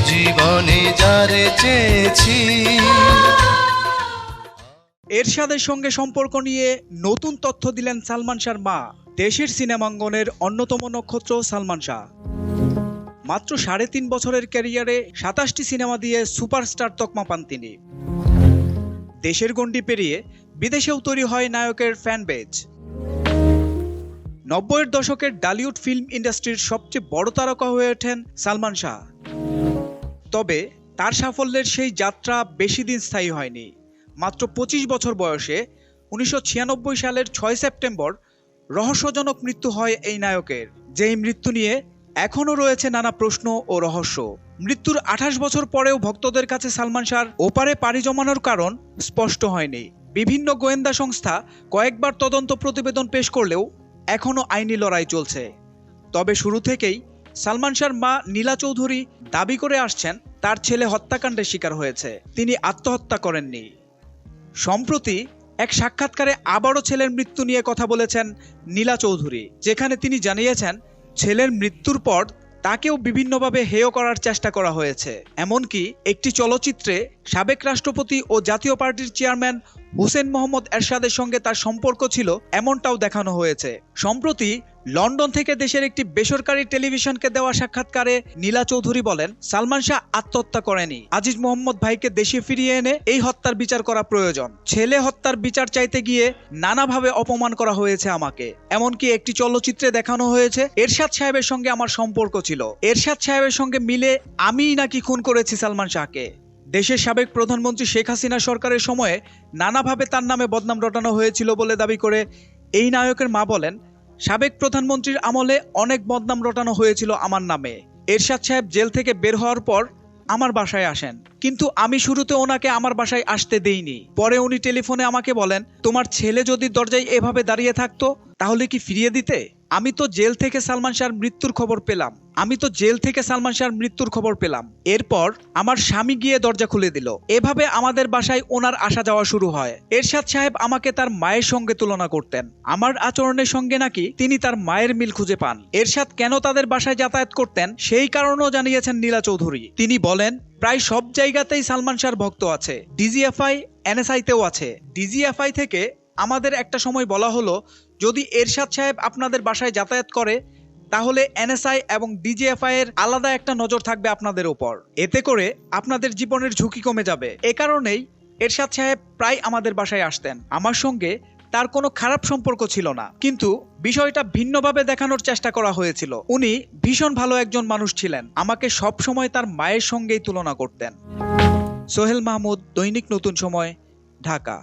জীবনে যারে চেয়েছি। এরশাদের সঙ্গে সম্পর্ক নিয়ে নতুন তথ্য দিলেন সালমান শাহর মা। দেশের সিনেমাঙ্গনের অন্যতম নক্ষত্র সালমান শাহ মাত্র ৩.৫ বছরের ক্যারিয়ারে ২৭টি সিনেমা দিয়ে সুপারস্টার তকমা পান তিনি। দেশের গণ্ডি পেরিয়ে বিদেশেও তৈরি হয় নায়কের ফ্যান বেজ। ৯০-এর দশকের ডালিউড ফিল্ম ইন্ডাস্ট্রির সবচেয়ে বড় তারকা হয়ে ওঠেন সালমান শাহ। তবে তার সাফল্যের সেই যাত্রা বেশি দিন স্থায়ী হয়নি। মাত্র ২৫ বছর বয়সে ১৯৯৬ সালের ৬ সেপ্টেম্বর রহস্যজনক মৃত্যু হয় এই নায়কের, যেই মৃত্যু নিয়ে এখনও রয়েছে নানা প্রশ্ন ও রহস্য। মৃত্যুর ২৮ বছর পরেও ভক্তদের কাছে সালমান শাহর ওপারে পাড়ি জমানোর কারণ স্পষ্ট হয়নি। বিভিন্ন গোয়েন্দা সংস্থা কয়েকবার তদন্ত প্রতিবেদন পেশ করলেও এখনও আইনি লড়াই চলছে। তবে শুরু থেকেই সালমান শাহর মা নীলা চৌধুরী দাবি করে আসছেন তার ছেলে হত্যাকাণ্ডের শিকার হয়েছে, তিনি আত্মহত্যা করেননি। সম্প্রতি এক সাক্ষাৎকারে আবারও ছেলের মৃত্যু নিয়ে কথা বলেছেন নীলা চৌধুরী, যেখানে তিনি জানিয়েছেন ছেলের মৃত্যুর পর তাকেও বিভিন্নভাবে হেয় করার চেষ্টা করা হয়েছে। এমনকি একটি চলচ্চিত্রে সাবেক রাষ্ট্রপতি ও জাতীয় পার্টির চেয়ারম্যান হুসেন মোহাম্মদ এরশাদের সঙ্গে তার সম্পর্ক ছিল এমনটাও দেখানো হয়েছে। সম্প্রতি লন্ডন থেকে দেশের একটি বেসরকারি টেলিভিশনকে দেওয়া সাক্ষাৎকারে নীলা চৌধুরী বলেন, সালমান শাহ আত্মহত্যা করেনি, আজিজ মোহাম্মদ ভাইকে দেশে ফিরিয়ে এনে এই হত্যার বিচার করা প্রয়োজন। ছেলে হত্যার বিচার চাইতে গিয়ে নানাভাবে অপমান করা হয়েছে আমাকে। এমনকি একটি চলচ্চিত্রে দেখানো হয়েছে এরশাদ সাহেবের সঙ্গে আমার সম্পর্ক ছিল, এরশাদ সাহেবের সঙ্গে মিলে আমিই নাকি খুন করেছি সালমান শাহকে। দেশের সাবেক প্রধানমন্ত্রী শেখ হাসিনা সরকারের সময়ে নানাভাবে তার নামে বদনাম রটানো হয়েছিল বলে দাবি করে এই নায়কের মা বলেন, সাবেক প্রধানমন্ত্রীর আমলে অনেক বদনাম রটানো হয়েছিল আমার নামে। এরশাদ সাহেব জেল থেকে বের হওয়ার পর আমার বাসায় আসেন, কিন্তু আমি শুরুতে ওনাকে আমার বাসায় আসতে দেইনি। পরে উনি টেলিফোনে আমাকে বলেন, তোমার ছেলে যদি দরজায় এভাবে দাঁড়িয়ে থাকতো তাহলে কি ফিরিয়ে দিতে? আমি তো জেল থেকে সালমান শাহর মৃত্যুর খবর পেলাম। এরপর আমার স্বামী গিয়ে দরজা খুলে দিল। এভাবে আমাদের বাসায় ওনার আসা যাওয়া শুরু হয়। এরশাদ সাহেব আমাকে তার মায়ের সঙ্গে তুলনা করতেন। আমার আচরণের সঙ্গে নাকি তিনি তার মায়ের মিল খুঁজে পান। এরশাদ কেন তাদের বাসায় যাতায়াত করতেন সেই কারণও জানিয়েছেন নীলা চৌধুরী। তিনি বলেন, প্রায় সব জায়গাতেই সালমান শাহর ভক্ত আছে, ডিজিএফআই, এনএসআইতেও আছে। ডিজিএফআই থেকে আমাদের একটা সময় বলা হলো, যদি এরশাদ সাহেব আপনাদের বাসায় যাতায়াত করে তাহলে এনএসআই এবং ডিজিএফআই এর আলাদা একটা নজর থাকবে আপনাদের উপর, এতে করে আপনাদের জীবনের ঝুঁকি কমে যাবে। এ কারণেই এরশাদ সাহেব প্রায় আমাদের বাসায় আসতেন। আমার সঙ্গে তার কোনো খারাপ সম্পর্ক ছিল না, কিন্তু বিষয়টা ভিন্নভাবে দেখানোর চেষ্টা করা হয়েছিল। উনি ভীষণ ভালো একজন মানুষ ছিলেন, আমাকে সব সময় তার মায়ের সঙ্গেই তুলনা করতেন। সোহেল মাহমুদ, দৈনিক নতুন সময়, ঢাকা।